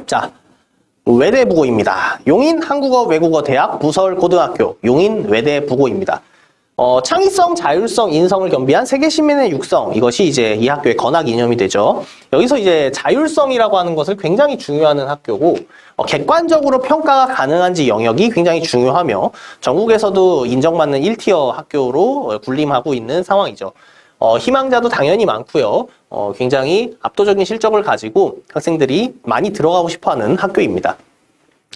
자, 외대부고입니다. 용인 한국어 외국어 대학 부서울고등학교 용인 외대부고입니다. 창의성, 자율성, 인성을 겸비한 세계 시민의 육성, 이것이 이제 이 학교의 건학 이념이 되죠. 여기서 이제 자율성이라고 하는 것을 굉장히 중요하는 학교고, 객관적으로 평가가 가능한지 영역이 굉장히 중요하며, 전국에서도 인정받는 1티어 학교로 군림하고 있는 상황이죠. 희망자도 당연히 많고요. 굉장히 압도적인 실적을 가지고 학생들이 많이 들어가고 싶어하는 학교입니다.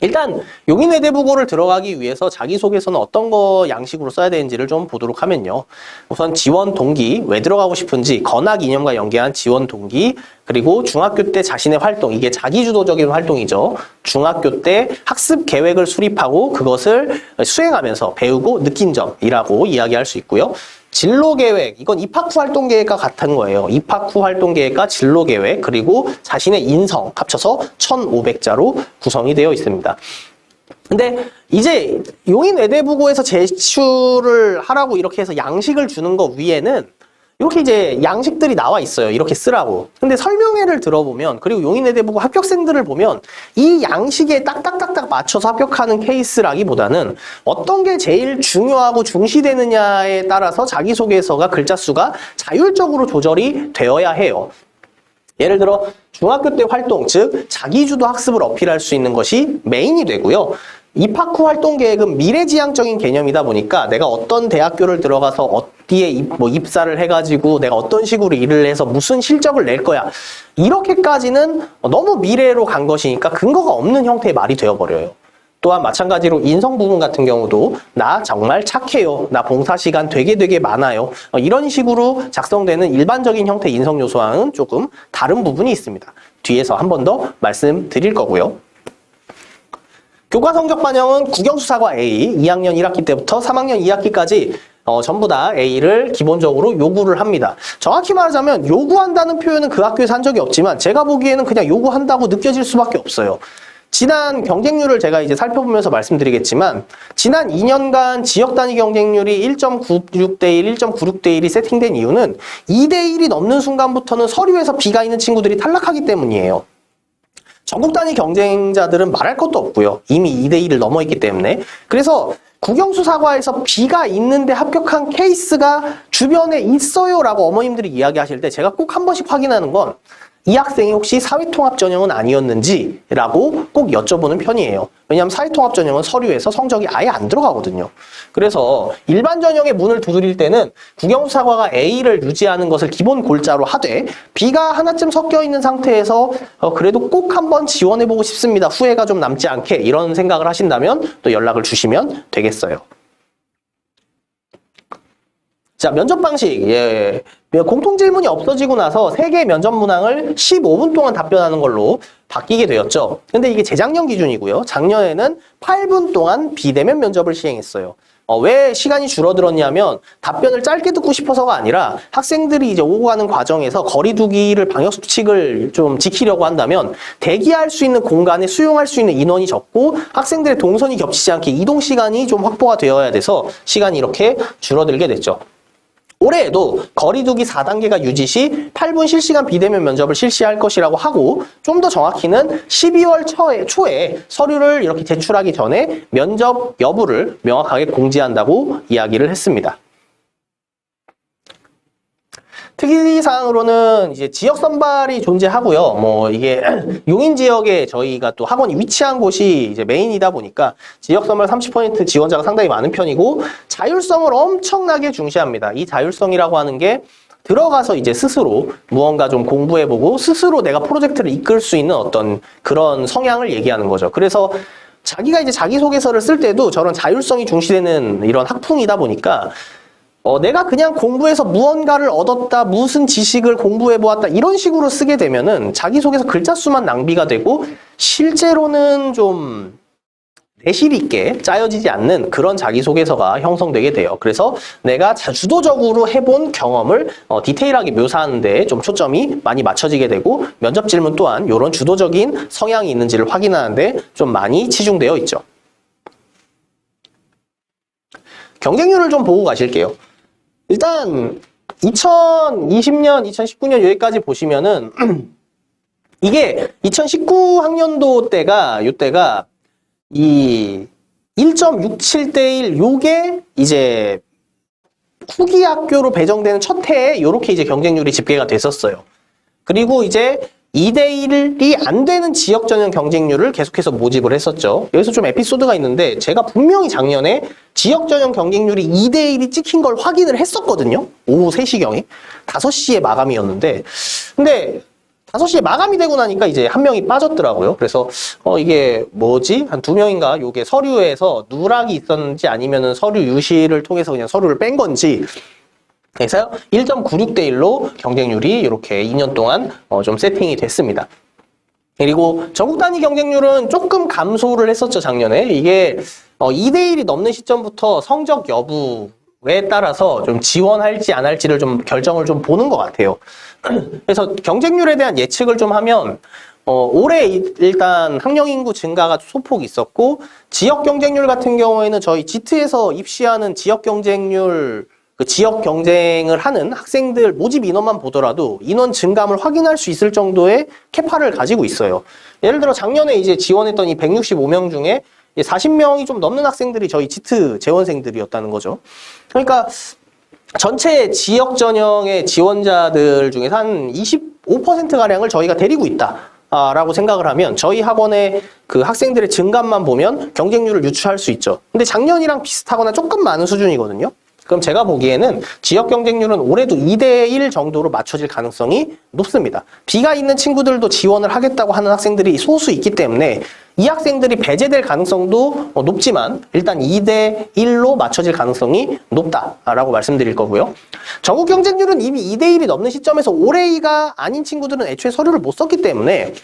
일단 용인외대부고를 들어가기 위해서 자기소개서는 어떤 거 양식으로 써야 되는지를 좀 보도록 하면요. 우선 지원 동기, 왜 들어가고 싶은지, 건학 이념과 연계한 지원 동기, 그리고 중학교 때 자신의 활동, 이게 자기주도적인 활동이죠. 중학교 때 학습 계획을 수립하고 그것을 수행하면서 배우고 느낀 점이라고 이야기할 수 있고요. 진로계획, 이건 입학 후 활동계획과 같은 거예요. 입학 후 활동계획과 진로계획, 그리고 자신의 인성 합쳐서 1,500자로 구성이 되어 있습니다. 근데 이제 용인외대부고에서 제출을 하라고 이렇게 해서 양식을 주는 거 위에는 이렇게 이제 양식들이 나와 있어요. 이렇게 쓰라고. 근데 설명회를 들어보면, 그리고 용인외대부고 합격생들을 보면 이 양식에 딱딱딱딱 맞춰서 합격하는 케이스라기보다는 어떤 게 제일 중요하고 중시되느냐에 따라서 자기소개서가 글자 수가 자율적으로 조절이 되어야 해요. 예를 들어 중학교 때 활동, 즉 자기주도 학습을 어필할 수 있는 것이 메인이 되고요. 입학 후 활동 계획은 미래지향적인 개념이다 보니까 내가 어떤 대학교를 들어가서 어디에 입사를 해가지고 내가 어떤 식으로 일을 해서 무슨 실적을 낼 거야. 이렇게까지는 너무 미래로 간 것이니까 근거가 없는 형태의 말이 되어버려요. 또한 마찬가지로 인성 부분 같은 경우도 나 정말 착해요. 나 봉사시간 되게 많아요. 이런 식으로 작성되는 일반적인 형태의 인성 요소와는 조금 다른 부분이 있습니다. 뒤에서 한 번 더 말씀드릴 거고요. 교과 성적 반영은 국영수사과 A, 2학년 1학기 때부터 3학년 2학기까지 전부 다 A를 기본적으로 요구를 합니다. 정확히 말하자면 요구한다는 표현은 그 학교에서 한 적이 없지만 제가 보기에는 그냥 요구한다고 느껴질 수밖에 없어요. 지난 경쟁률을 제가 이제 살펴보면서 말씀드리겠지만 지난 2년간 지역 단위 경쟁률이 1.96대 1, 1.96대 1이 세팅된 이유는 2대 1이 넘는 순간부터는 서류에서 B가 있는 친구들이 탈락하기 때문이에요. 전국 단위 경쟁자들은 말할 것도 없고요. 이미 2대 1을 넘어 있기 때문에. 그래서 국영수사과에서 B가 있는데 합격한 케이스가 주변에 있어요 라고 어머님들이 이야기하실 때 제가 꼭 한 번씩 확인하는 건 이 학생이 혹시 사회통합 전형은 아니었는지 라고 꼭 여쭤보는 편이에요. 왜냐하면 사회통합 전형은 서류에서 성적이 아예 안 들어가거든요. 그래서 일반 전형의 문을 두드릴 때는 국영수사과가 A를 유지하는 것을 기본 골자로 하되 B가 하나쯤 섞여 있는 상태에서 그래도 꼭 한번 지원해보고 싶습니다. 후회가 좀 남지 않게 이런 생각을 하신다면 또 연락을 주시면 되겠어요. 자, 면접 방식. 예. 공통 질문이 없어지고 나서 3개의 면접 문항을 15분 동안 답변하는 걸로 바뀌게 되었죠. 근데 이게 재작년 기준이고요. 작년에는 8분 동안 비대면 면접을 시행했어요. 왜 시간이 줄어들었냐면 답변을 짧게 듣고 싶어서가 아니라 학생들이 이제 오고 가는 과정에서 거리 두기를 방역 수칙을 좀 지키려고 한다면 대기할 수 있는 공간에 수용할 수 있는 인원이 적고 학생들의 동선이 겹치지 않게 이동 시간이 좀 확보가 되어야 돼서 시간이 이렇게 줄어들게 됐죠. 올해에도 거리두기 4단계가 유지 시 8분 실시간 비대면 면접을 실시할 것이라고 하고 좀 더 정확히는 12월 초에 서류를 이렇게 제출하기 전에 면접 여부를 명확하게 공지한다고 이야기를 했습니다. 특이사항으로는 이제 지역 선발이 존재하고요. 이게 용인 지역에 저희가 또 학원이 위치한 곳이 이제 메인이다 보니까 지역 선발 30% 지원자가 상당히 많은 편이고 자율성을 엄청나게 중시합니다. 이 자율성이라고 하는 게 들어가서 이제 스스로 무언가 좀 공부해보고 스스로 내가 프로젝트를 이끌 수 있는 어떤 그런 성향을 얘기하는 거죠. 그래서 자기가 이제 자기소개서를 쓸 때도 저런 자율성이 중시되는 이런 학풍이다 보니까 내가 그냥 공부해서 무언가를 얻었다, 무슨 지식을 공부해보았다 이런 식으로 쓰게 되면은 자기소개서 글자 수만 낭비가 되고 실제로는 좀 내실 있게 짜여지지 않는 그런 자기소개서가 형성되게 돼요. 그래서 내가 주도적으로 해본 경험을 디테일하게 묘사하는 데 좀 초점이 많이 맞춰지게 되고 면접 질문 또한 이런 주도적인 성향이 있는지를 확인하는 데 좀 많이 치중되어 있죠. 경쟁률을 좀 보고 가실게요. 일단 2020년, 2019년 여기까지 보시면은 이게 2019학년도 때가 이 1.67대 1 요게 이제 후기 학교로 배정되는 첫 해에 요렇게 이제 경쟁률이 집계가 됐었어요. 그리고 이제 2대 1이 안 되는 지역 전형 경쟁률을 계속해서 모집을 했었죠. 여기서 좀 에피소드가 있는데 제가 분명히 작년에 지역 전형 경쟁률이 2대 1이 찍힌 걸 확인을 했었거든요. 오후 3시경에 5시에 마감이었는데 근데 5시에 마감이 되고 나니까 이제 한 명이 빠졌더라고요. 그래서 이게 뭐지? 한 2명인가 요게 서류에서 누락이 있었는지 아니면은 서류 유실을 통해서 그냥 서류를 뺀 건지 그래서 1.96대 1로 경쟁률이 이렇게 2년 동안 좀 세팅이 됐습니다. 그리고 전국 단위 경쟁률은 조금 감소를 했었죠, 작년에. 이게 2대 1이 넘는 시점부터 성적 여부에 따라서 좀 지원할지 안 할지를 좀 결정을 좀 보는 것 같아요. 그래서 경쟁률에 대한 예측을 좀 하면 올해 일단 학령 인구 증가가 소폭 있었고 지역 경쟁률 같은 경우에는 저희 지트에서 입시하는 지역 경쟁률 그 지역 경쟁을 하는 학생들 모집 인원만 보더라도 인원 증감을 확인할 수 있을 정도의 캐파를 가지고 있어요. 예를 들어 작년에 이제 지원했던 이 165명 중에 40명이 좀 넘는 학생들이 저희 지트 재원생들이었다는 거죠. 그러니까 전체 지역 전형의 지원자들 중에서 한 25%가량을 저희가 데리고 있다라고 생각을 하면 저희 학원의 그 학생들의 증감만 보면 경쟁률을 유추할 수 있죠. 근데 작년이랑 비슷하거나 조금 많은 수준이거든요. 그럼 제가 보기에는 지역 경쟁률은 올해도 2대 1 정도로 맞춰질 가능성이 높습니다. B가 있는 친구들도 지원을 하겠다고 하는 학생들이 소수 있기 때문에 이 학생들이 배제될 가능성도 높지만 일단 2대 1로 맞춰질 가능성이 높다라고 말씀드릴 거고요. 전국 경쟁률은 이미 2대 1이 넘는 시점에서 올해가 아닌 친구들은 애초에 서류를 못 썼기 때문에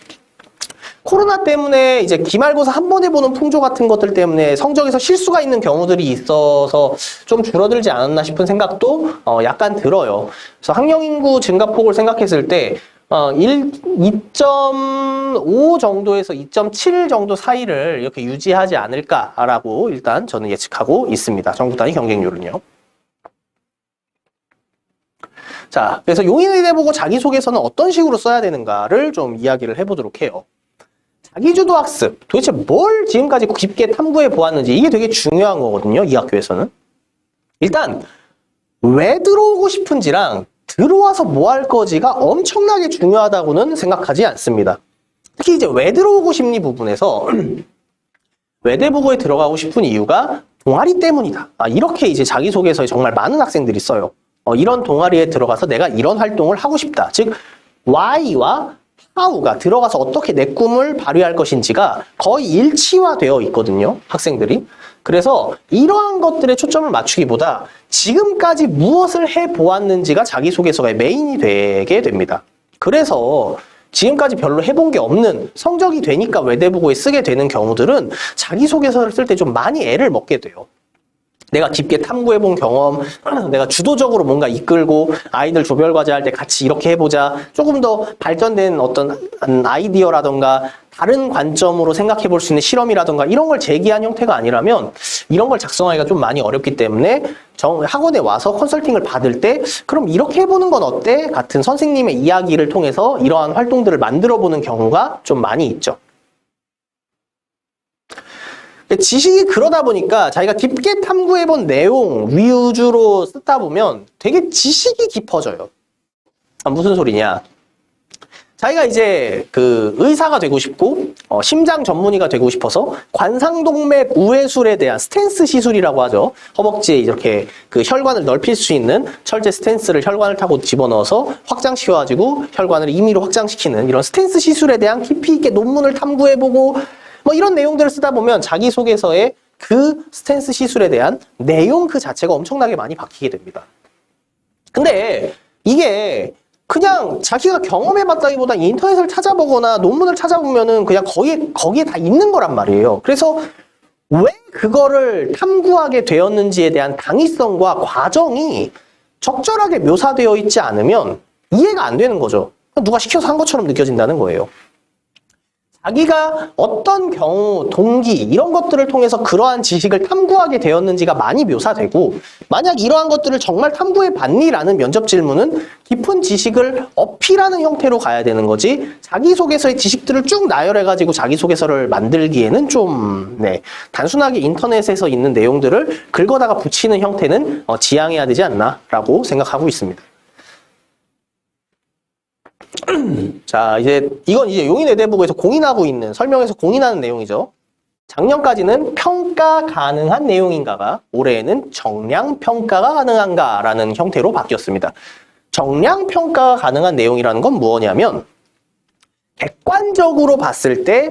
코로나 때문에 이제 기말고사 한 번에 보는 풍조 같은 것들 때문에 성적에서 실수가 있는 경우들이 있어서 좀 줄어들지 않았나 싶은 생각도 약간 들어요. 그래서 학령 인구 증가폭을 생각했을 때 2.5 정도에서 2.7 정도 사이를 이렇게 유지하지 않을까라고 일단 저는 예측하고 있습니다. 전국 단위 경쟁률은요. 자, 그래서 용인의대 보고 자기소개서는 어떤 식으로 써야 되는가를 좀 이야기를 해보도록 해요. 자기주도 학습, 도대체 뭘 지금까지 깊게 탐구해 보았는지 이게 되게 중요한 거거든요, 이 학교에서는. 일단 왜 들어오고 싶은지랑 들어와서 뭐 할 거지가 엄청나게 중요하다고는 생각하지 않습니다. 특히 이제 왜 들어오고 싶니 부분에서 외대부고에 들어가고 싶은 이유가 동아리 때문이다. 이렇게 이제 자기소개서에 정말 많은 학생들이 써요. 이런 동아리에 들어가서 내가 이런 활동을 하고 싶다. 즉 Y와 how가 들어가서 어떻게 내 꿈을 발휘할 것인지가 거의 일치화되어 있거든요, 학생들이. 그래서 이러한 것들에 초점을 맞추기보다 지금까지 무엇을 해보았는지가 자기소개서의 메인이 되게 됩니다. 그래서 지금까지 별로 해본 게 없는 성적이 되니까 외대부고에 쓰게 되는 경우들은 자기소개서를 쓸 때 좀 많이 애를 먹게 돼요. 내가 깊게 탐구해본 경험, 내가 주도적으로 뭔가 이끌고 아이들 조별과제 할 때 같이 이렇게 해보자. 조금 더 발전된 어떤 아이디어라던가 다른 관점으로 생각해 볼 수 있는 실험이라던가 이런 걸 제기한 형태가 아니라면 이런 걸 작성하기가 좀 많이 어렵기 때문에 학원에 와서 컨설팅을 받을 때 그럼 이렇게 해보는 건 어때? 같은 선생님의 이야기를 통해서 이러한 활동들을 만들어 보는 경우가 좀 많이 있죠. 지식이 그러다 보니까 자기가 깊게 탐구해본 내용 위주로 쓰다 보면 되게 지식이 깊어져요. 무슨 소리냐? 자기가 이제 그 의사가 되고 싶고 심장 전문의가 되고 싶어서 관상동맥 우회술에 대한 스텐스 시술이라고 하죠. 허벅지에 이렇게 그 혈관을 넓힐 수 있는 철제 스텐스를 혈관을 타고 집어넣어서 확장시켜가지고 혈관을 임의로 확장시키는 이런 스텐스 시술에 대한 깊이 있게 논문을 탐구해보고 뭐 이런 내용들을 쓰다 보면 자기소개서에 그 스텐스 시술에 대한 내용 그 자체가 엄청나게 많이 바뀌게 됩니다. 근데 이게 그냥 자기가 경험해봤다기보다 인터넷을 찾아보거나 논문을 찾아보면은 그냥 거기에 다 있는 거란 말이에요. 그래서 왜 그거를 탐구하게 되었는지에 대한 당위성과 과정이 적절하게 묘사되어 있지 않으면 이해가 안 되는 거죠. 누가 시켜서 한 것처럼 느껴진다는 거예요. 자기가 어떤 경우, 동기 이런 것들을 통해서 그러한 지식을 탐구하게 되었는지가 많이 묘사되고 만약 이러한 것들을 정말 탐구해 봤니라는 면접 질문은 깊은 지식을 어필하는 형태로 가야 되는 거지 자기소개서의 지식들을 쭉 나열해가지고 자기소개서를 만들기에는 좀 단순하게 인터넷에서 있는 내용들을 긁어다가 붙이는 형태는 지양해야 되지 않나라고 생각하고 있습니다. 자, 이건 용인 외대부고에서 공인하고 있는, 설명에서 공인하는 내용이죠. 작년까지는 평가 가능한 내용인가가 올해에는 정량 평가가 가능한가라는 형태로 바뀌었습니다. 정량 평가가 가능한 내용이라는 건 뭐냐면 객관적으로 봤을 때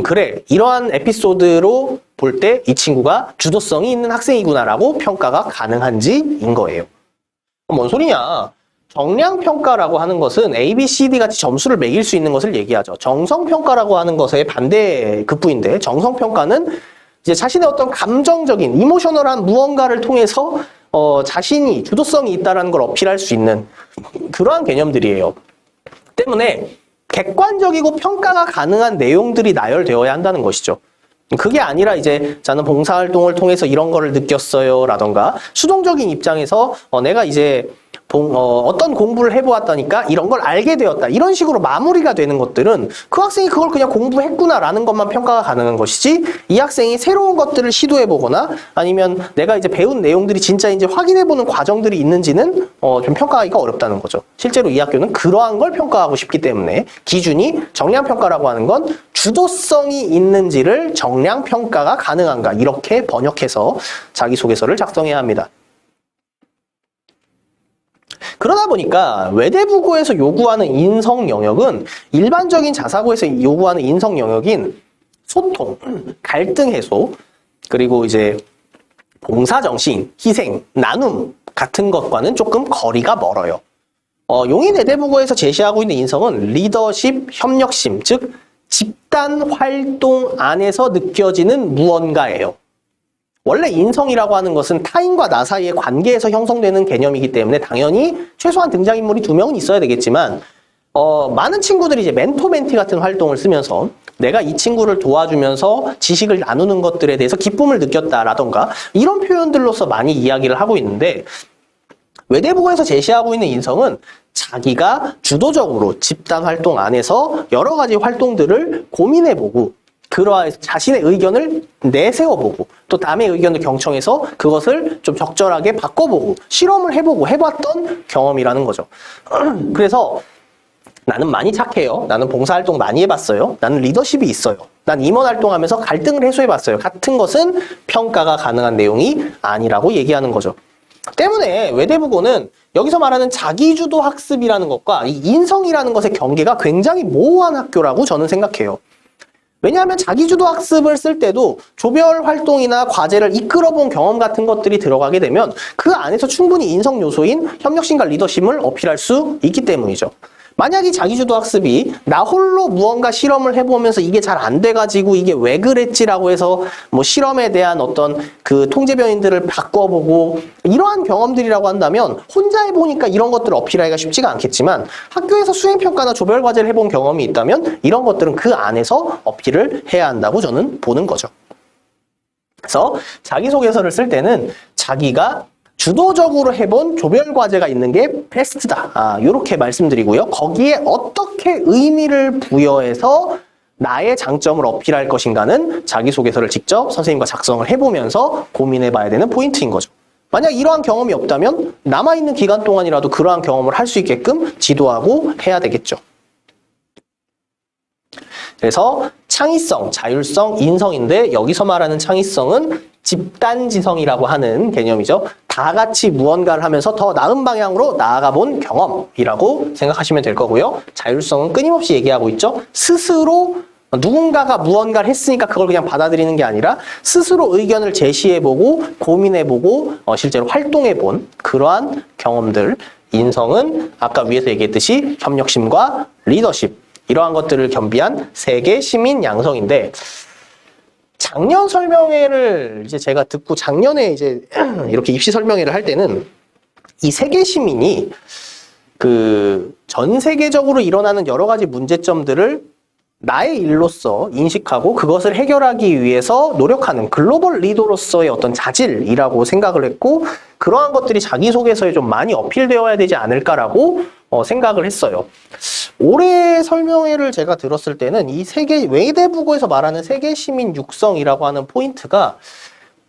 그래, 이러한 에피소드로 볼 때 이 친구가 주도성이 있는 학생이구나라고 평가가 가능한지인 거예요. 뭔 소리냐? 정량평가라고 하는 것은 A, B, C, D 같이 점수를 매길 수 있는 것을 얘기하죠. 정성평가라고 하는 것의 반대 급부인데 정성평가는 이제 자신의 어떤 감정적인, 이모셔널한 무언가를 통해서 자신이 주도성이 있다는 걸 어필할 수 있는 그러한 개념들이에요. 때문에 객관적이고 평가가 가능한 내용들이 나열되어야 한다는 것이죠. 그게 아니라 이제 저는 봉사활동을 통해서 이런 거를 느꼈어요 라던가 수동적인 입장에서 내가 이제 어떤 공부를 해보았다니까 이런 걸 알게 되었다 이런 식으로 마무리가 되는 것들은 그 학생이 그걸 그냥 공부했구나 라는 것만 평가가 가능한 것이지 이 학생이 새로운 것들을 시도해보거나 아니면 내가 이제 배운 내용들이 진짜인지 확인해보는 과정들이 있는지는 좀 평가하기가 어렵다는 거죠. 실제로 이 학교는 그러한 걸 평가하고 싶기 때문에 기준이 정량평가라고 하는 건 주도성이 있는지를 정량평가가 가능한가 이렇게 번역해서 자기소개서를 작성해야 합니다. 그러다 보니까 외대부고에서 요구하는 인성 영역은 일반적인 자사고에서 요구하는 인성 영역인 소통, 갈등 해소, 그리고 이제 봉사정신, 희생, 나눔 같은 것과는 조금 거리가 멀어요. 용인 외대부고에서 제시하고 있는 인성은 리더십, 협력심, 즉 집단 활동 안에서 느껴지는 무언가예요. 원래 인성이라고 하는 것은 타인과 나 사이의 관계에서 형성되는 개념이기 때문에 당연히 최소한 등장인물이 2명은 있어야 되겠지만 많은 친구들이 이제 멘토 멘티 같은 활동을 쓰면서 내가 이 친구를 도와주면서 지식을 나누는 것들에 대해서 기쁨을 느꼈다라던가 이런 표현들로서 많이 이야기를 하고 있는데 외대부고에서 제시하고 있는 인성은 자기가 주도적으로 집단 활동 안에서 여러 가지 활동들을 고민해보고 그러해서 자신의 의견을 내세워보고 또 남의 의견을 경청해서 그것을 좀 적절하게 바꿔보고 실험을 해보고 해봤던 경험이라는 거죠. 그래서 나는 많이 착해요. 나는 봉사활동 많이 해봤어요. 나는 리더십이 있어요. 난 임원활동하면서 갈등을 해소해봤어요. 같은 것은 평가가 가능한 내용이 아니라고 얘기하는 거죠. 때문에 외대부고는 여기서 말하는 자기주도 학습이라는 것과 이 인성이라는 것의 경계가 굉장히 모호한 학교라고 저는 생각해요. 왜냐하면 자기주도 학습을 쓸 때도 조별 활동이나 과제를 이끌어본 경험 같은 것들이 들어가게 되면 그 안에서 충분히 인성 요소인 협력심과 리더십을 어필할 수 있기 때문이죠. 만약 이 자기주도 학습이 나 홀로 무언가 실험을 해보면서 이게 잘 안 돼가지고 이게 왜 그랬지라고 해서 뭐 실험에 대한 어떤 그 통제변인들을 바꿔보고 이러한 경험들이라고 한다면 혼자 해보니까 이런 것들을 어필하기가 쉽지가 않겠지만 학교에서 수행평가나 조별과제를 해본 경험이 있다면 이런 것들은 그 안에서 어필을 해야 한다고 저는 보는 거죠. 그래서 자기소개서를 쓸 때는 자기가 주도적으로 해본 조별과제가 있는 게 베스트다. 이렇게 말씀드리고요. 거기에 어떻게 의미를 부여해서 나의 장점을 어필할 것인가는 자기소개서를 직접 선생님과 작성을 해보면서 고민해봐야 되는 포인트인 거죠. 만약 이러한 경험이 없다면 남아있는 기간 동안이라도 그러한 경험을 할 수 있게끔 지도하고 해야 되겠죠. 그래서 창의성, 자율성, 인성인데 여기서 말하는 창의성은 집단지성이라고 하는 개념이죠. 다 같이 무언가를 하면서 더 나은 방향으로 나아가 본 경험이라고 생각하시면 될 거고요. 자율성은 끊임없이 얘기하고 있죠. 스스로 누군가가 무언가를 했으니까 그걸 그냥 받아들이는 게 아니라 스스로 의견을 제시해보고 고민해보고 실제로 활동해본 그러한 경험들. 인성은 아까 위에서 얘기했듯이 협력심과 리더십 이러한 것들을 겸비한 세계 시민 양성인데 작년 설명회를 이제 제가 듣고 작년에 이제 이렇게 입시 설명회를 할 때는 이 세계 시민이 그 전 세계적으로 일어나는 여러 가지 문제점들을 나의 일로서 인식하고 그것을 해결하기 위해서 노력하는 글로벌 리더로서의 어떤 자질이라고 생각을 했고, 그러한 것들이 자기소개서에 좀 많이 어필되어야 되지 않을까라고 생각을 했어요. 올해 설명회를 제가 들었을 때는 이 외대부고에서 말하는 세계시민 육성이라고 하는 포인트가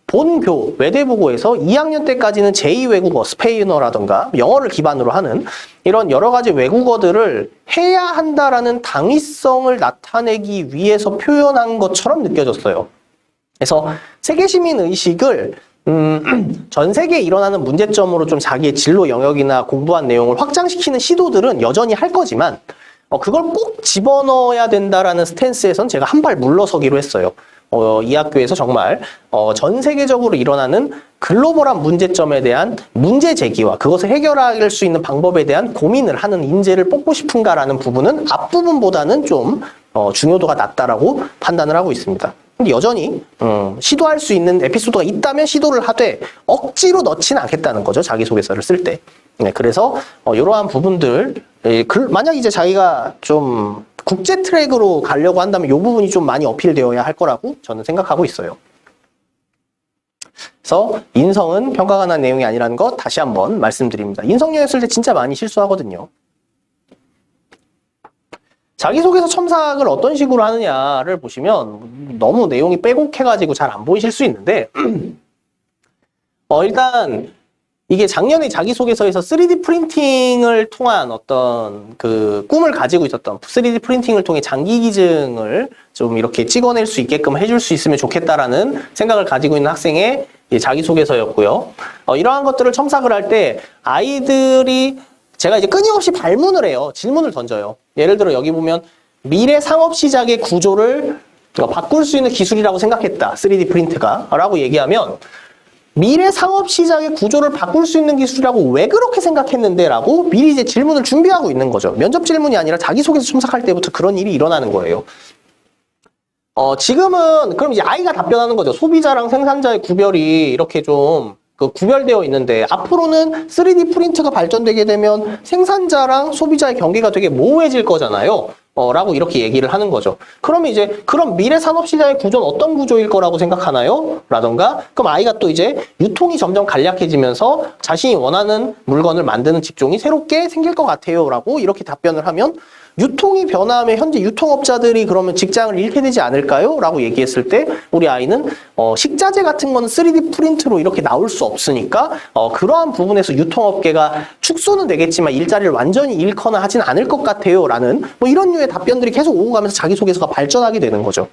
본교 외대부고에서 2학년 때까지는 제2외국어, 스페인어라던가 영어를 기반으로 하는 이런 여러 가지 외국어들을 해야 한다라는 당위성을 나타내기 위해서 표현한 것처럼 느껴졌어요. 그래서 세계시민 의식을 전 세계에 일어나는 문제점으로 좀 자기의 진로 영역이나 공부한 내용을 확장시키는 시도들은 여전히 할 거지만 그걸 꼭 집어넣어야 된다라는 스탠스에선 제가 한 발 물러서기로 했어요. 이 학교에서 정말 전 세계적으로 일어나는 글로벌한 문제점에 대한 문제 제기와 그것을 해결할 수 있는 방법에 대한 고민을 하는 인재를 뽑고 싶은가라는 부분은 앞부분보다는 좀 중요도가 낮다라고 판단을 하고 있습니다. 근데 여전히 시도할 수 있는 에피소드가 있다면 시도를 하되 억지로 넣지는 않겠다는 거죠. 자기소개서를 쓸 때. 네, 그래서 이러한 부분들 만약 이제 자기가 좀 국제 트랙으로 가려고 한다면 이 부분이 좀 많이 어필되어야 할 거라고 저는 생각하고 있어요. 그래서 인성은 평가가 난 내용이 아니라는 것 다시 한번 말씀드립니다. 인성여행 쓸 때 진짜 많이 실수하거든요. 자기소개서 첨삭을 어떤 식으로 하느냐를 보시면 너무 내용이 빼곡해가지고 잘 안 보이실 수 있는데 일단 이게 작년에 자기소개서에서 3D 프린팅을 통한 어떤 그 꿈을 가지고 있었던 3D 프린팅을 통해 장기 기증을 좀 이렇게 찍어낼 수 있게끔 해줄 수 있으면 좋겠다라는 생각을 가지고 있는 학생의 자기소개서였고요. 이러한 것들을 첨삭을 할 때 아이들이 제가 이제 끊임없이 발문을 해요. 질문을 던져요. 예를 들어 여기 보면 미래 상업 시장의 구조를 바꿀 수 있는 기술이라고 생각했다. 3D 프린트가 라고 얘기하면 미래 상업 시장의 구조를 바꿀 수 있는 기술이라고 왜 그렇게 생각했는데? 라고 미리 이제 질문을 준비하고 있는 거죠. 면접 질문이 아니라 자기소개서 첨삭할 때부터 그런 일이 일어나는 거예요. 지금은 그럼 이제 아이가 답변하는 거죠. 소비자랑 생산자의 구별이 이렇게 좀 구별되어 있는데 앞으로는 3D 프린트가 발전되게 되면 생산자랑 소비자의 경계가 되게 모호해질 거잖아요. 라고 이렇게 얘기를 하는 거죠. 그러면 이제 그럼 미래 산업시장의 구조는 어떤 구조일 거라고 생각하나요? 라던가 그럼 아이가 또 이제 유통이 점점 간략해지면서 자신이 원하는 물건을 만드는 직종이 새롭게 생길 것 같아요. 라고 이렇게 답변을 하면 유통이 변화하면 현재 유통업자들이 그러면 직장을 잃게 되지 않을까요? 라고 얘기했을 때 우리 아이는 식자재 같은 거는 3D 프린트로 이렇게 나올 수 없으니까 그러한 부분에서 유통업계가 축소는 되겠지만 일자리를 완전히 잃거나 하진 않을 것 같아요. 라는 뭐 이런 류의 답변들이 계속 오고 가면서 자기소개서가 발전하게 되는 거죠.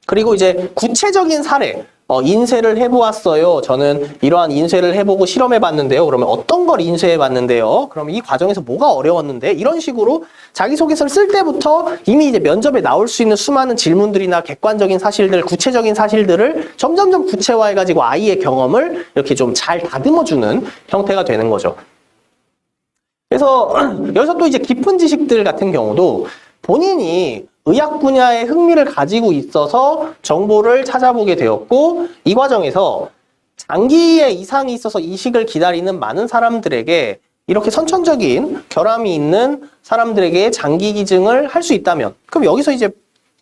그리고 이제 구체적인 사례, 인쇄를 해보았어요. 저는 이러한 인쇄를 해보고 실험해봤는데요. 그러면 어떤 걸 인쇄해봤는데요? 그러면 이 과정에서 뭐가 어려웠는데? 이런 식으로 자기소개서를 쓸 때부터 이미 이제 면접에 나올 수 있는 수많은 질문들이나 객관적인 사실들, 구체적인 사실들을 점점점 구체화해가지고 아이의 경험을 이렇게 좀 잘 다듬어주는 형태가 되는 거죠. 그래서 여기서 또 이제 깊은 지식들 같은 경우도 본인이 의학 분야에 흥미를 가지고 있어서 정보를 찾아보게 되었고 이 과정에서 장기의 이상이 있어서 이식을 기다리는 많은 사람들에게 이렇게 선천적인 결함이 있는 사람들에게 장기 기증을 할 수 있다면 그럼 여기서 이제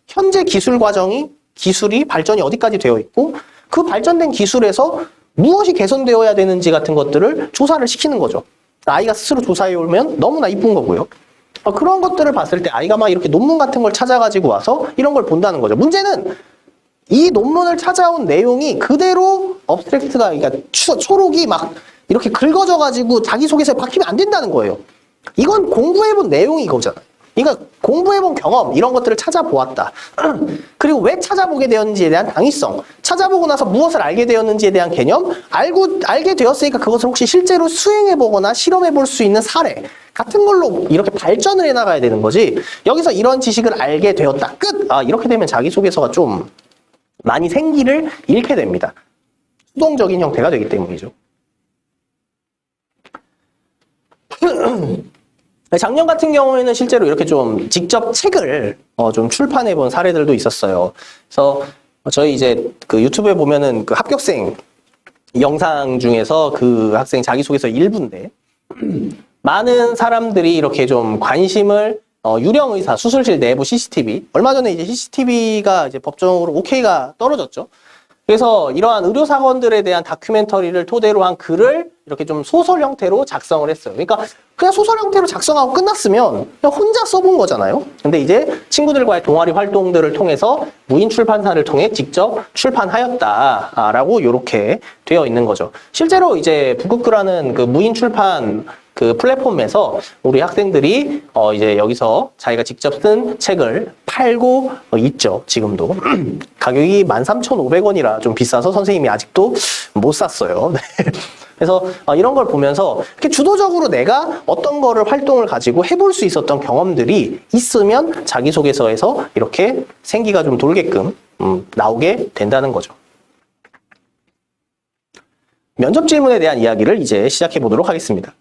현재 기술이 발전이 어디까지 되어 있고 그 발전된 기술에서 무엇이 개선되어야 되는지 같은 것들을 조사를 시키는 거죠. 아이가 스스로 조사해 오면 너무나 이쁜 거고요. 그런 것들을 봤을 때 아이가 막 이렇게 논문 같은 걸 찾아가지고 와서 이런 걸 본다는 거죠. 문제는 이 논문을 찾아온 내용이 그대로 업스트랙트가 그러니까 초록이 막 이렇게 긁어져가지고 자기소개서에 박히면 안 된다는 거예요. 이건 공부해본 내용이 이거잖아요. 그러니까 공부해본 경험 이런 것들을 찾아보았다. 그리고 왜 찾아보게 되었는지에 대한 당위성, 찾아보고 나서 무엇을 알게 되었는지에 대한 개념, 알게 되었으니까 그것을 혹시 실제로 수행해보거나 실험해볼 수 있는 사례 같은 걸로 이렇게 발전을 해나가야 되는 거지. 여기서 이런 지식을 알게 되었다. 끝! 이렇게 되면 자기소개서가 좀 많이 생기를 잃게 됩니다. 수동적인 형태가 되기 때문이죠. 작년 같은 경우에는 실제로 이렇게 좀 직접 책을 좀 출판해 본 사례들도 있었어요. 그래서 저희 이제 그 유튜브에 보면은 그 합격생 영상 중에서 그 학생 자기소개서 일부인데 많은 사람들이 이렇게 좀 관심을 유령 의사, 수술실 내부 CCTV. 얼마 전에 이제 CCTV가 이제 법정으로 오케이가 떨어졌죠. 그래서 이러한 의료 사건들에 대한 다큐멘터리를 토대로 한 글을 이렇게 좀 소설 형태로 작성을 했어요. 그러니까 그냥 소설 형태로 작성하고 끝났으면 그냥 혼자 써본 거잖아요. 근데 이제 친구들과의 동아리 활동들을 통해서 무인 출판사를 통해 직접 출판하였다라고 이렇게 되어 있는 거죠. 실제로 이제 북극그라는 그 무인 출판 그 플랫폼에서 우리 학생들이 이제 여기서 자기가 직접 쓴 책을 팔고 있죠. 지금도. 가격이 13,500원이라 좀 비싸서 선생님이 아직도 못 샀어요. 네. 그래서 이런 걸 보면서 이렇게 주도적으로 내가 어떤 거를 활동을 가지고 해볼 수 있었던 경험들이 있으면 자기소개서에서 이렇게 생기가 좀 돌게끔 나오게 된다는 거죠. 면접 질문에 대한 이야기를 이제 시작해 보도록 하겠습니다.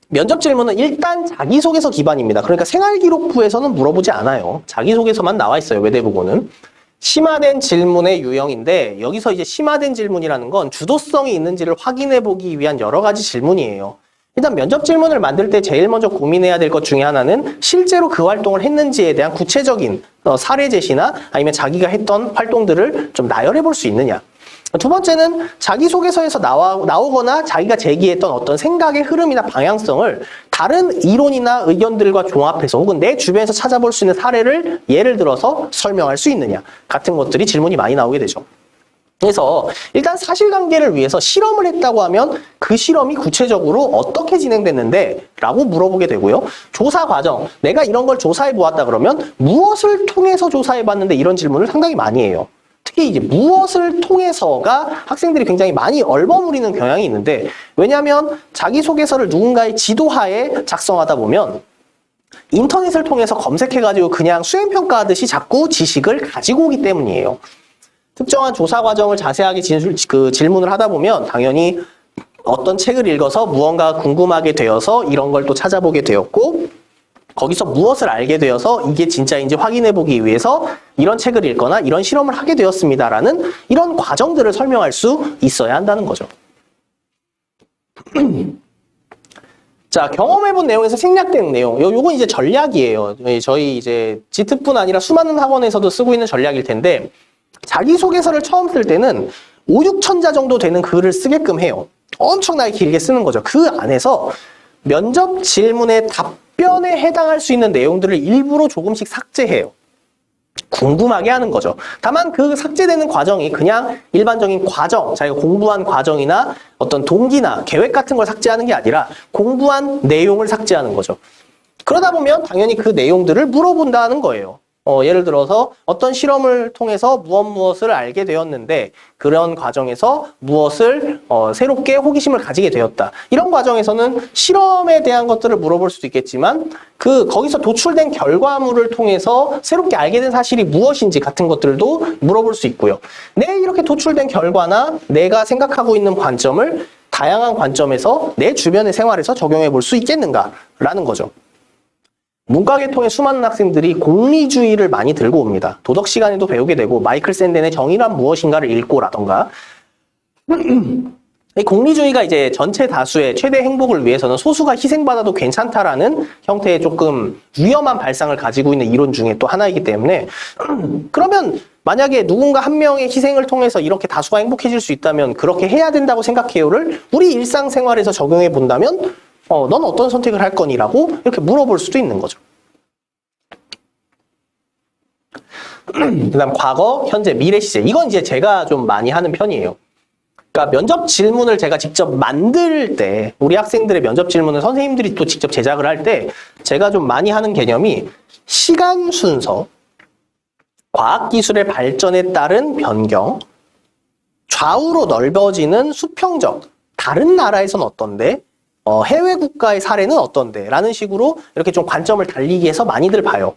면접 질문은 일단 자기소개서 기반입니다. 그러니까 생활기록부에서는 물어보지 않아요. 자기소개서만 나와 있어요. 외대부고는. 심화된 질문의 유형인데 여기서 이제 심화된 질문이라는 건 주도성이 있는지를 확인해 보기 위한 여러 가지 질문이에요. 일단 면접 질문을 만들 때 제일 먼저 고민해야 될 것 중에 하나는 실제로 그 활동을 했는지에 대한 구체적인 사례 제시나 아니면 자기가 했던 활동들을 좀 나열해 볼 수 있느냐. 두 번째는 자기소개서에서 나오거나 자기가 제기했던 어떤 생각의 흐름이나 방향성을 다른 이론이나 의견들과 종합해서 혹은 내 주변에서 찾아볼 수 있는 사례를 예를 들어서 설명할 수 있느냐 같은 것들이 질문이 많이 나오게 되죠. 그래서 일단 사실관계를 위해서 실험을 했다고 하면 그 실험이 구체적으로 어떻게 진행됐는데 라고 물어보게 되고요. 조사 과정, 내가 이런 걸 조사해 보았다 그러면 무엇을 통해서 조사해 봤는데 이런 질문을 상당히 많이 해요. 특히 이제 무엇을 통해서가 학생들이 굉장히 많이 얼버무리는 경향이 있는데 왜냐하면 자기소개서를 누군가의 지도하에 작성하다 보면 인터넷을 통해서 검색해가지고 그냥 수행평가하듯이 자꾸 지식을 가지고 오기 때문이에요. 특정한 조사 과정을 자세하게 질문을 하다 보면 당연히 어떤 책을 읽어서 무언가 궁금하게 되어서 이런 걸 또 찾아보게 되었고 거기서 무엇을 알게 되어서 이게 진짜인지 확인해 보기 위해서 이런 책을 읽거나 이런 실험을 하게 되었습니다라는 이런 과정들을 설명할 수 있어야 한다는 거죠. 자, 경험해본 내용에서 생략된 내용. 요건 이제 전략이에요. 저희 이제 지트뿐 아니라 수많은 학원에서도 쓰고 있는 전략일 텐데 자기소개서를 처음 쓸 때는 5, 6천자 정도 되는 글을 쓰게끔 해요. 엄청나게 길게 쓰는 거죠. 그 안에서 면접 질문의 답변에 해당할 수 있는 내용들을 일부러 조금씩 삭제해요. 궁금하게 하는 거죠. 다만 그 삭제되는 과정이 그냥 일반적인 과정, 자기가 공부한 과정이나 어떤 동기나 계획 같은 걸 삭제하는 게 아니라 공부한 내용을 삭제하는 거죠. 그러다 보면 당연히 그 내용들을 물어본다는 거예요. 예를 들어서 어떤 실험을 통해서 무엇을 알게 되었는데 그런 과정에서 무엇을 새롭게 호기심을 가지게 되었다. 이런 과정에서는 실험에 대한 것들을 물어볼 수도 있겠지만 거기서 도출된 결과물을 통해서 새롭게 알게 된 사실이 무엇인지 같은 것들도 물어볼 수 있고요. 내 이렇게 도출된 결과나 내가 생각하고 있는 관점을 다양한 관점에서 내 주변의 생활에서 적용해 볼 수 있겠는가라는 거죠. 문과계통의 수많은 학생들이 공리주의를 많이 들고 옵니다. 도덕 시간에도 배우게 되고 마이클 샌덴의 정의란 무엇인가를 읽고라던가 이 공리주의가 이제 전체 다수의 최대 행복을 위해서는 소수가 희생받아도 괜찮다라는 형태의 조금 위험한 발상을 가지고 있는 이론 중에 또 하나이기 때문에 그러면 만약에 누군가 한 명의 희생을 통해서 이렇게 다수가 행복해질 수 있다면 그렇게 해야 된다고 생각해요를 우리 일상생활에서 적용해 본다면 넌 어떤 선택을 할 거니라고 이렇게 물어볼 수도 있는 거죠. 그다음 과거, 현재, 미래 시제. 이건 이제 제가 좀 많이 하는 편이에요. 그러니까 면접 질문을 제가 직접 만들 때 우리 학생들의 면접 질문을 선생님들이 또 직접 제작을 할 때 제가 좀 많이 하는 개념이 시간 순서, 과학기술의 발전에 따른 변경, 좌우로 넓어지는 수평적, 다른 나라에서는 어떤데 해외 국가의 사례는 어떤데? 라는 식으로 이렇게 좀 관점을 달리기 해서 많이들 봐요.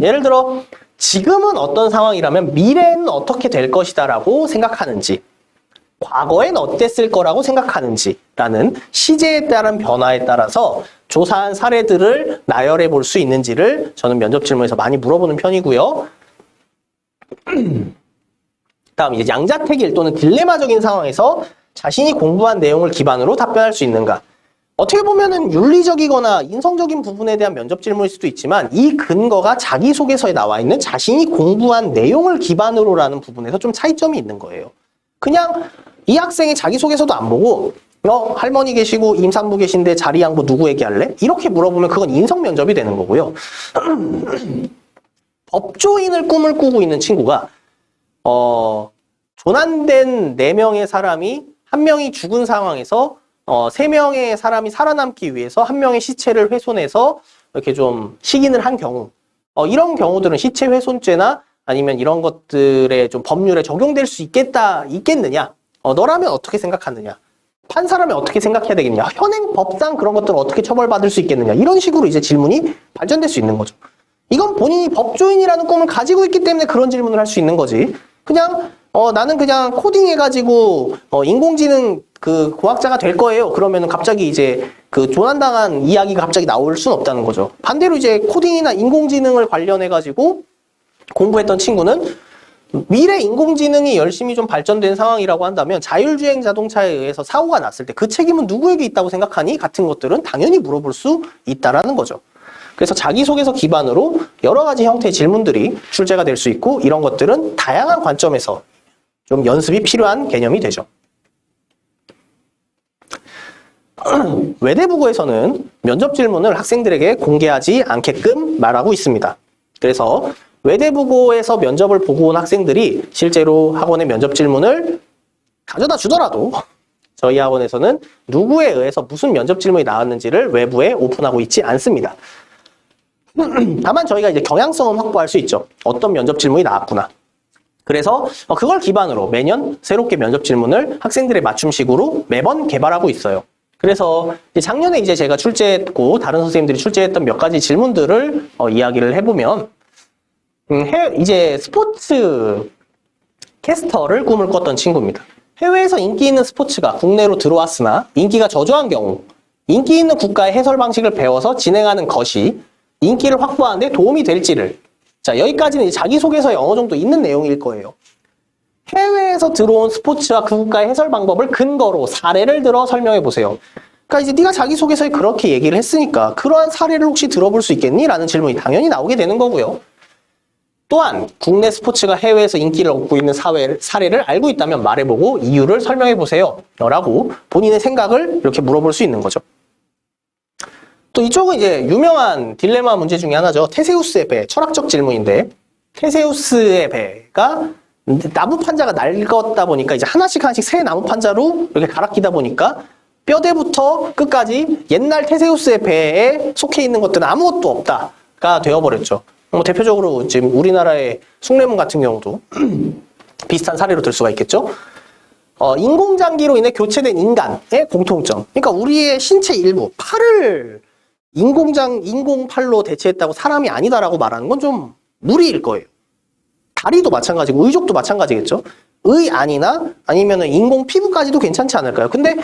예를 들어 지금은 어떤 상황이라면 미래는 어떻게 될 것이다 라고 생각하는지 과거엔 어땠을 거라고 생각하는지 라는 시제에 따른 변화에 따라서 조사한 사례들을 나열해 볼 수 있는지를 저는 면접 질문에서 많이 물어보는 편이고요. 다음 이제 양자택일 또는 딜레마적인 상황에서 자신이 공부한 내용을 기반으로 답변할 수 있는가. 어떻게 보면은 윤리적이거나 인성적인 부분에 대한 면접 질문일 수도 있지만 이 근거가 자기소개서에 나와 있는 자신이 공부한 내용을 기반으로라는 부분에서 좀 차이점이 있는 거예요. 그냥 이 학생이 자기소개서도 안 보고 할머니 계시고 임산부 계신데 자리 양보 누구 얘기할래? 이렇게 물어보면 그건 인성 면접이 되는 거고요. 법조인을 꿈을 꾸고 있는 친구가 조난된 4명의 사람이 1명이 죽은 상황에서 3명의 사람이 살아남기 위해서 1명의 시체를 훼손해서 이렇게 좀 식인을 한 경우 이런 경우들은 시체 훼손죄나 아니면 이런 것들에 좀 법률에 적용될 수 있겠느냐? 너라면 어떻게 생각하느냐? 판사라면 어떻게 생각해야 되겠냐? 현행 법상 그런 것들은 어떻게 처벌받을 수 있겠느냐? 이런 식으로 이제 질문이 발전될 수 있는 거죠. 이건 본인이 법조인이라는 꿈을 가지고 있기 때문에 그런 질문을 할 수 있는 거지. 그냥 나는 그냥 코딩해가지고 인공지능 그 고학자가 될 거예요. 그러면은 갑자기 이제 그 조난당한 이야기가 갑자기 나올 수는 없다는 거죠. 반대로 이제 코딩이나 인공지능을 관련해가지고 공부했던 친구는 미래 인공지능이 열심히 좀 발전된 상황이라고 한다면 자율주행 자동차에 의해서 사고가 났을 때 그 책임은 누구에게 있다고 생각하니? 같은 것들은 당연히 물어볼 수 있다라는 거죠. 그래서 자기소개서 기반으로 여러 가지 형태의 질문들이 출제가 될 수 있고 이런 것들은 다양한 관점에서 좀 연습이 필요한 개념이 되죠. 외대부고에서는 면접 질문을 학생들에게 공개하지 않게끔 말하고 있습니다. 그래서 외대부고에서 면접을 보고 온 학생들이 실제로 학원의 면접 질문을 가져다 주더라도 저희 학원에서는 누구에 의해서 무슨 면접 질문이 나왔는지를 외부에 오픈하고 있지 않습니다. 다만 저희가 이제 경향성은 확보할 수 있죠. 어떤 면접 질문이 나왔구나. 그래서 그걸 기반으로 매년 새롭게 면접 질문을 학생들의 맞춤식으로 매번 개발하고 있어요. 그래서 작년에 이제 제가 출제했고 다른 선생님들이 출제했던 몇 가지 질문들을 이야기를 해보면 이제 스포츠 캐스터를 꿈을 꿨던 친구입니다. 해외에서 인기 있는 스포츠가 국내로 들어왔으나 인기가 저조한 경우 인기 있는 국가의 해설 방식을 배워서 진행하는 것이 인기를 확보하는 데 도움이 될지를 자 여기까지는 이제 자기소개서에 어느 정도 있는 내용일 거예요. 해외에서 들어온 스포츠와 그 국가의 해설 방법을 근거로 사례를 들어 설명해 보세요. 그러니까 이제 네가 자기소개서에 그렇게 얘기를 했으니까 그러한 사례를 혹시 들어볼 수 있겠니? 라는 질문이 당연히 나오게 되는 거고요. 또한 국내 스포츠가 해외에서 인기를 얻고 있는 사례를 알고 있다면 말해보고 이유를 설명해 보세요. 라고 본인의 생각을 이렇게 물어볼 수 있는 거죠. 또 이쪽은 이제 유명한 딜레마 문제 중에 하나죠. 테세우스의 배, 철학적 질문인데 테세우스의 배가 나무 판자가 낡았다 보니까 이제 하나씩 새 나무 판자로 이렇게 갈아 끼다 보니까 뼈대부터 끝까지 옛날 테세우스의 배에 속해 있는 것들은 아무것도 없다가 되어버렸죠. 대표적으로 지금 우리나라의 숭례문 같은 경우도 비슷한 사례로 들 수가 있겠죠. 인공장기로 인해 교체된 인간의 공통점. 그러니까 우리의 신체 일부, 팔을 인공팔로 대체했다고 사람이 아니다라고 말하는 건 좀 무리일 거예요. 다리도 마찬가지고 의족도 마찬가지겠죠. 의안이나 아니면은 인공 피부까지도 괜찮지 않을까요? 근데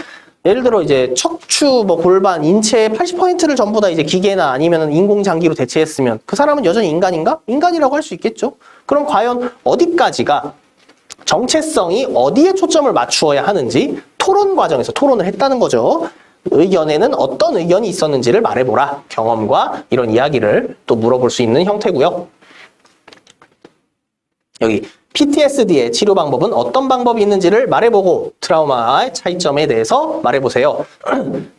예를 들어 이제 척추, 골반, 인체의 80%를 전부 다 이제 기계나 아니면은 인공장기로 대체했으면 그 사람은 여전히 인간인가? 인간이라고 할 수 있겠죠. 그럼 과연 어디까지가 정체성이 어디에 초점을 맞추어야 하는지 토론 과정에서 토론을 했다는 거죠. 의견에는 어떤 의견이 있었는지를 말해보라. 경험과 이런 이야기를 또 물어볼 수 있는 형태고요. 여기 PTSD의 치료 방법은 어떤 방법이 있는지를 말해보고 트라우마의 차이점에 대해서 말해보세요.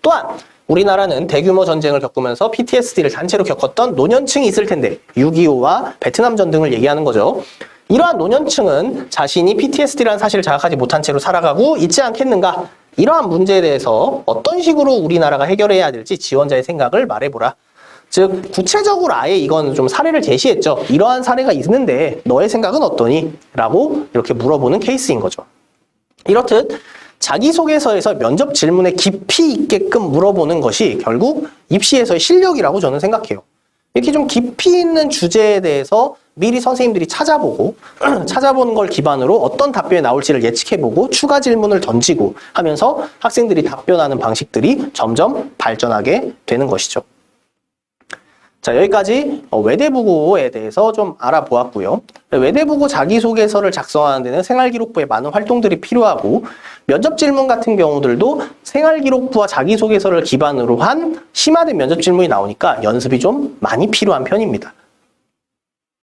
또한 우리나라는 대규모 전쟁을 겪으면서 PTSD를 단체로 겪었던 노년층이 있을 텐데 6.25와 베트남전 등을 얘기하는 거죠. 이러한 노년층은 자신이 PTSD라는 사실을 자각하지 못한 채로 살아가고 있지 않겠는가? 이러한 문제에 대해서 어떤 식으로 우리나라가 해결해야 될지 지원자의 생각을 말해보라. 즉 구체적으로 아예 이건 좀 사례를 제시했죠. 이러한 사례가 있는데 너의 생각은 어떠니? 라고 이렇게 물어보는 케이스인 거죠. 이렇듯 자기소개서에서 면접 질문에 깊이 있게끔 물어보는 것이 결국 입시에서의 실력이라고 저는 생각해요. 이렇게 좀 깊이 있는 주제에 대해서 미리 선생님들이 찾아보고 찾아보는 걸 기반으로 어떤 답변이 나올지를 예측해보고 추가 질문을 던지고 하면서 학생들이 답변하는 방식들이 점점 발전하게 되는 것이죠. 자, 여기까지 외대부고에 대해서 좀 알아보았고요. 외대부고 자기소개서를 작성하는 데는 생활기록부에 많은 활동들이 필요하고 면접 질문 같은 경우들도 생활기록부와 자기소개서를 기반으로 한 심화된 면접 질문이 나오니까 연습이 좀 많이 필요한 편입니다.